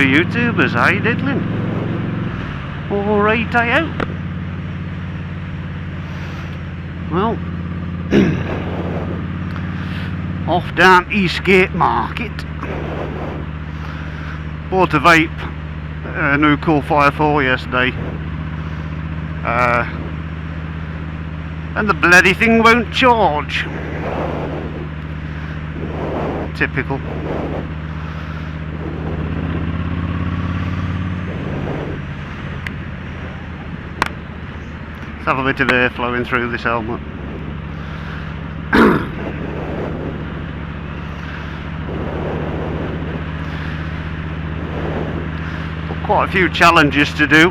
YouTubers, how you diddling? Alright, I hope. Well, off down Eastgate Market. Bought a vape, a new Cool Fire 4 yesterday. And the bloody thing won't charge. Typical. Let's have a bit of air flowing through this helmet. Got quite a few challenges to do.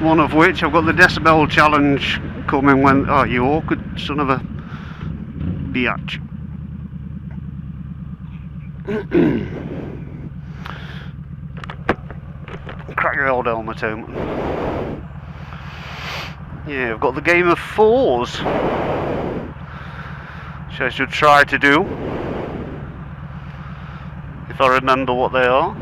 One of which, I've got the decibel challenge coming when... Oh, you awkward son of a biatch. Crack your old helmet home. Yeah, I've got the game of 4's, which I should try to do, if I remember what they are.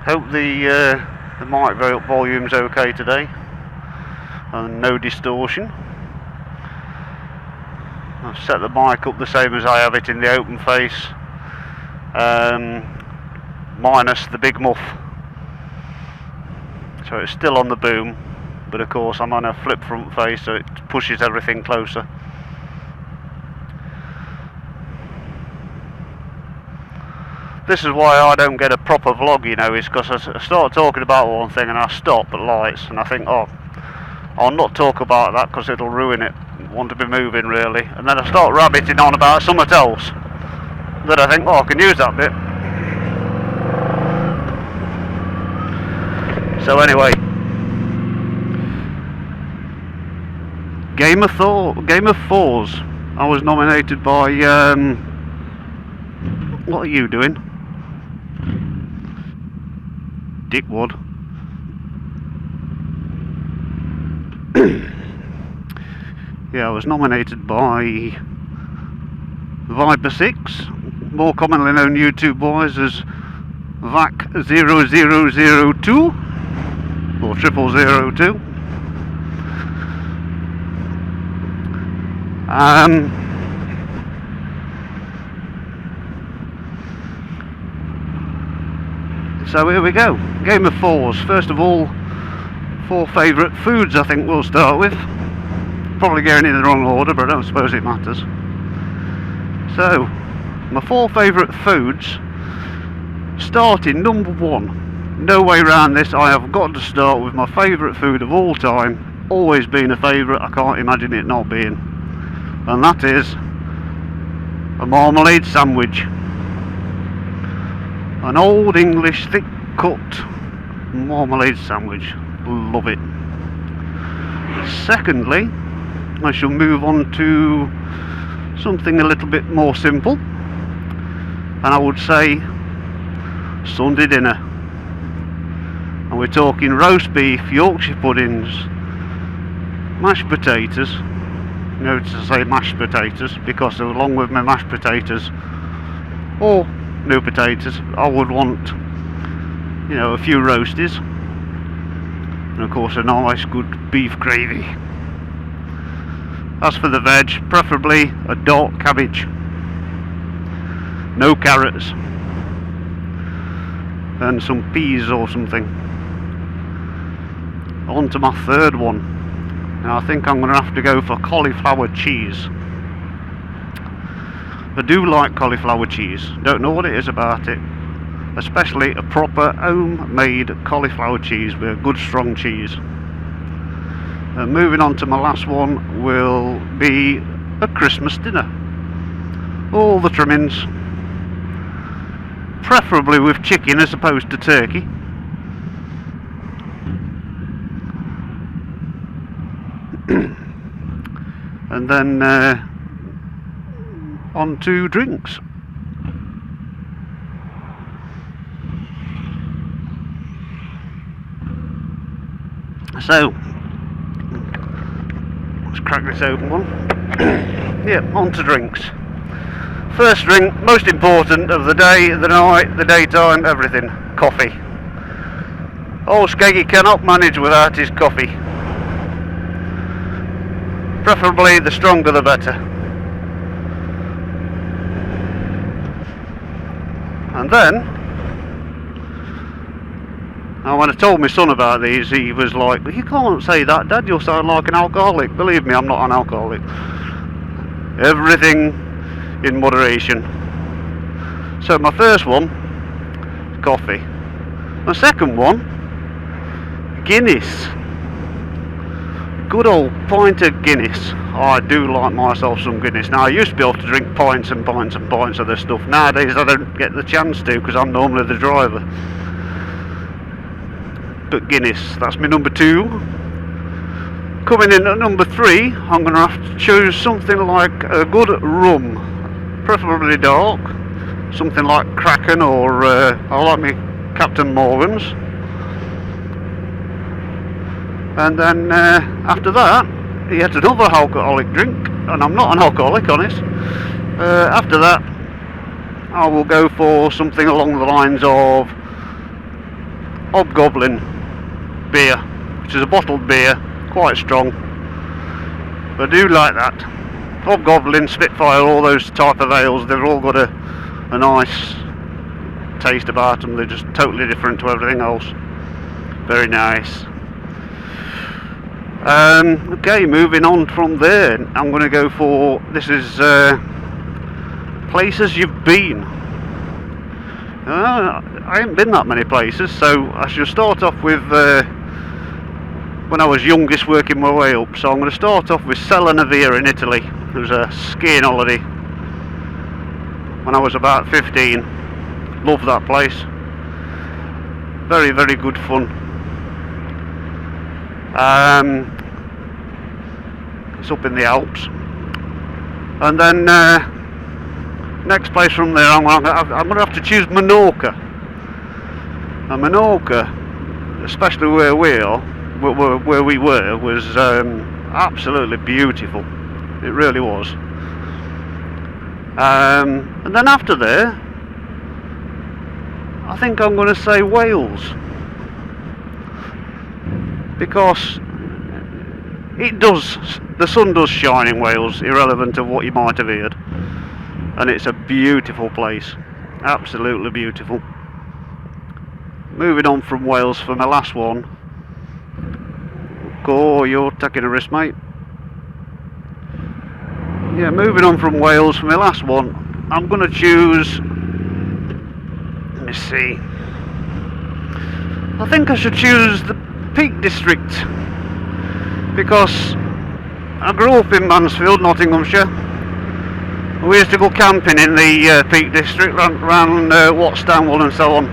Hope the mic volume's okay today, and no distortion. I've set the mic up the same as I have it in the open face. Minus the big muff, so it's still on the boom, but of course I'm on a flip front face, so it pushes everything closer. This is why I don't get a proper vlog, you know, is because I start talking about one thing and I stop at lights and I think, oh, I'll not talk about that because it'll ruin it, want to be moving really, and then I start rabbiting on about something else that I think, oh, I can use that bit. So anyway, Game of 4's. I was nominated by, what are you doing? Dickwood. Yeah, I was nominated by Viper 6, more commonly known YouTube wise as VAC0002 or 0002. So here we go, game of 4's. First of all, 4 favourite foods I think we'll start with. Probably going in the wrong order, but I don't suppose it matters. So, my 4 favourite foods, starting number 1. No way around this, I have got to start with my favourite food of all time. Always been a favourite, I can't imagine it not being. And that is a marmalade sandwich. An old English thick cut marmalade sandwich. Love it. Secondly, I shall move on to something a little bit more simple, and I would say Sunday dinner. And we're talking roast beef, Yorkshire puddings, mashed potatoes. Notice I say mashed potatoes because along with my mashed potatoes or new potatoes, I would want, you know, a few roasties, and of course a nice good beef gravy. As for the veg, preferably a dark cabbage, no carrots, and some peas or something. On to my third one. Now I think I'm going to have to go for cauliflower cheese. I do like cauliflower cheese, don't know what it is about it, especially a proper homemade cauliflower cheese with a good strong cheese. Moving on to my last one will be a Christmas dinner. All the trimmings, preferably with chicken as opposed to turkey. And then on to drinks. So let's crack crack this open one. Yeah, on to drinks. First drink, most important of the day, the night, the daytime, everything. Coffee. Old Skeggy cannot manage without his coffee. Preferably the stronger the better. And then, now when I told my son about these, he was like, "You can't say that, Dad, you'll sound like an alcoholic." Believe me, I'm not an alcoholic. Everything in moderation. So my first one, coffee. My second one, Guinness. Good old pint of Guinness. I do like myself some Guinness. Now I used to be able to drink pints and pints and pints of this stuff. Nowadays I don't get the chance to because I'm normally the driver. But Guinness, that's my number 2. Coming in at number 3, I'm going to have to choose something like a good rum, preferably dark, something like Kraken, or I like me Captain Morgan's. And then after that, yet another alcoholic drink, and I'm not an alcoholic, honest. After that, I will go for something along the lines of Hobgoblin beer, which is a bottled beer, quite strong, but I do like that. Hobgoblin, Spitfire, all those type of ales, they've all got a nice taste about them. They're just totally different to everything else. Very nice. Okay, moving on from there, I'm going to go for, this is places you've been. I haven't been that many places, so I should start off with when I was youngest, working my way up. So I'm going to start off with Selanavia in Italy. It was a skiing holiday when I was about 15. Loved that place. Very, very good fun. It's up in the Alps. And then next place from there, I'm going to have to choose Menorca. And Menorca, especially where we were, was absolutely beautiful. It really was. And then after there, I think I'm going to say Wales, because the sun does shine in Wales, irrelevant of what you might have heard, and it's a beautiful place, absolutely beautiful. Moving on from Wales for my last one. Oh, you're taking a risk, mate. Yeah, moving on from Wales for my last one, I'm going to choose, let me see, I think I should choose the Peak District, because I grew up in Mansfield, Nottinghamshire. We used to go camping in the Peak District, around Watts-Stanwell and so on.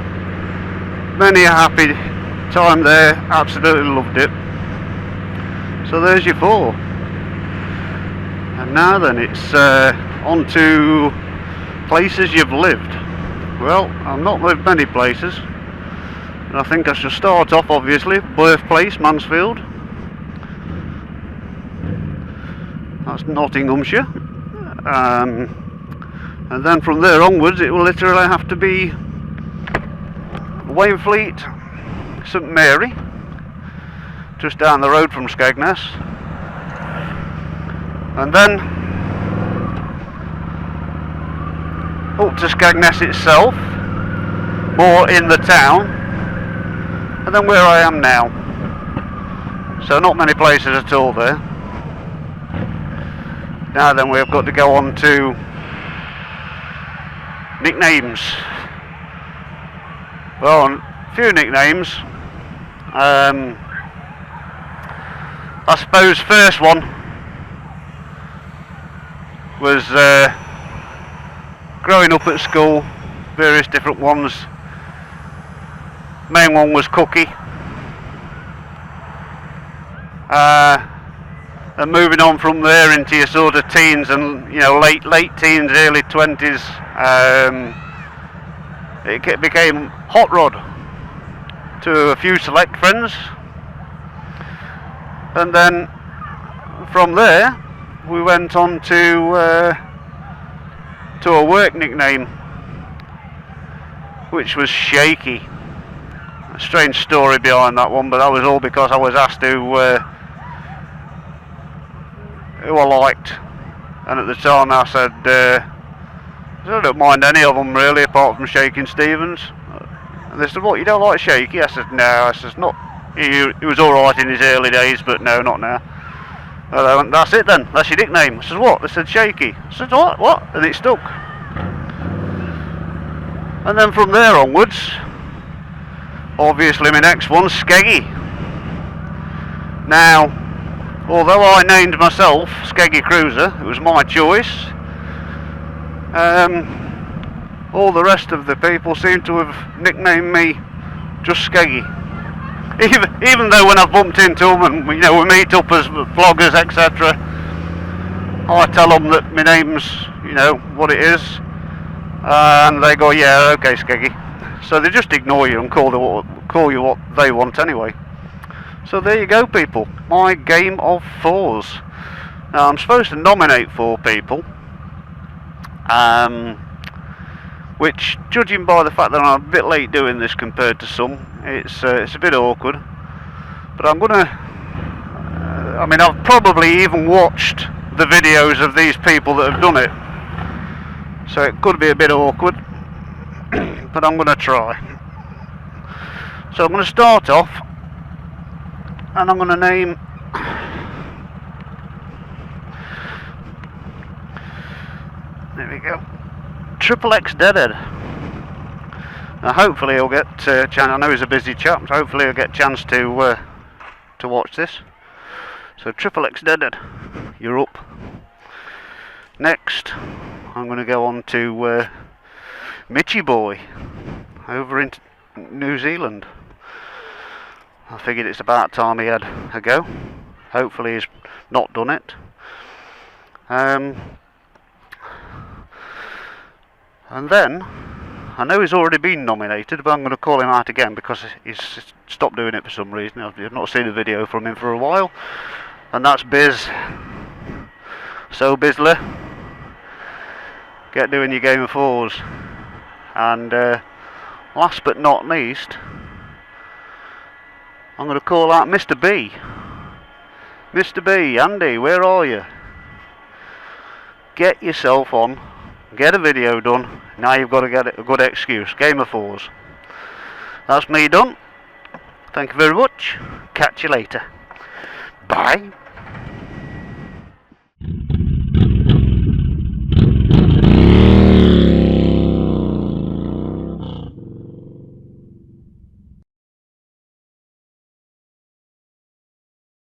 Many a happy time there, absolutely loved it. So there's your 4. And now then, it's on to places you've lived. Well, I've not lived many places. I think I should start off, obviously, birthplace, Mansfield. That's Nottinghamshire. And then from there onwards, it will literally have to be Wainfleet, St Mary, just down the road from Skegness. And then up to Skegness itself, more in the town, and then where I am now. So not many places at all there. Now then, we've got to go on to nicknames. Well, a few nicknames. I suppose first one was growing up at school, various different ones. Main one was Cookie. And moving on from there into your sort of teens and late teens, early 20s, it became Hot Rod to a few select friends. And then from there we went on to a work nickname, which was Shaky. A strange story behind that one, but that was all because I was asked who I liked, and at the time I said I don't mind any of them really, apart from Shaking Stevens. And they said, "What, you don't like Shaky?" I said, "No." I said, "Not. He was all right in his early days, but no, not now." And they went, "That's it then. That's your nickname." I said, "What?" They said, "Shaky." I said, "What?" And it stuck. And then from there onwards, obviously my next one's Skeggy. Now, although I named myself Skeggy Cruiser, it was my choice. All the rest of the people seem to have nicknamed me just Skeggy. Even though when I've bumped into them and we meet up as vloggers, etc., I tell them that my name's what it is, and they go, "Yeah, okay, Skeggy." So they just ignore you and call you what they want anyway. So there you go, people. My game of 4's. Now I'm supposed to nominate 4 people. Which, judging by the fact that I'm a bit late doing this compared to some, it's a bit awkward. But I'm gonna. I've probably even watched the videos of these people that have done it, so it could be a bit awkward. But I'm gonna try. So I'm gonna start off, and I'm gonna name. There we go. Triple X Deadhead. Now hopefully he'll get chance. I know he's a busy chap, so hopefully he'll get a chance to watch this. So Triple X Deadhead, you're up. Next, I'm going to go on to Mitchy Boy over in New Zealand. I figured it's about time he had a go. Hopefully he's not done it. And then, I know he's already been nominated, but I'm going to call him out again because he's stopped doing it for some reason. I've not seen a video from him for a while. And that's Biz. So Bizler, get doing your game of 4's. And last but not least, I'm going to call out Mr. B. Mr. B, Andy, where are you? Get yourself on. Get a video done. Now you've got to get a good excuse. Game of 4's. That's me done. Thank you very much. Catch you later. Bye.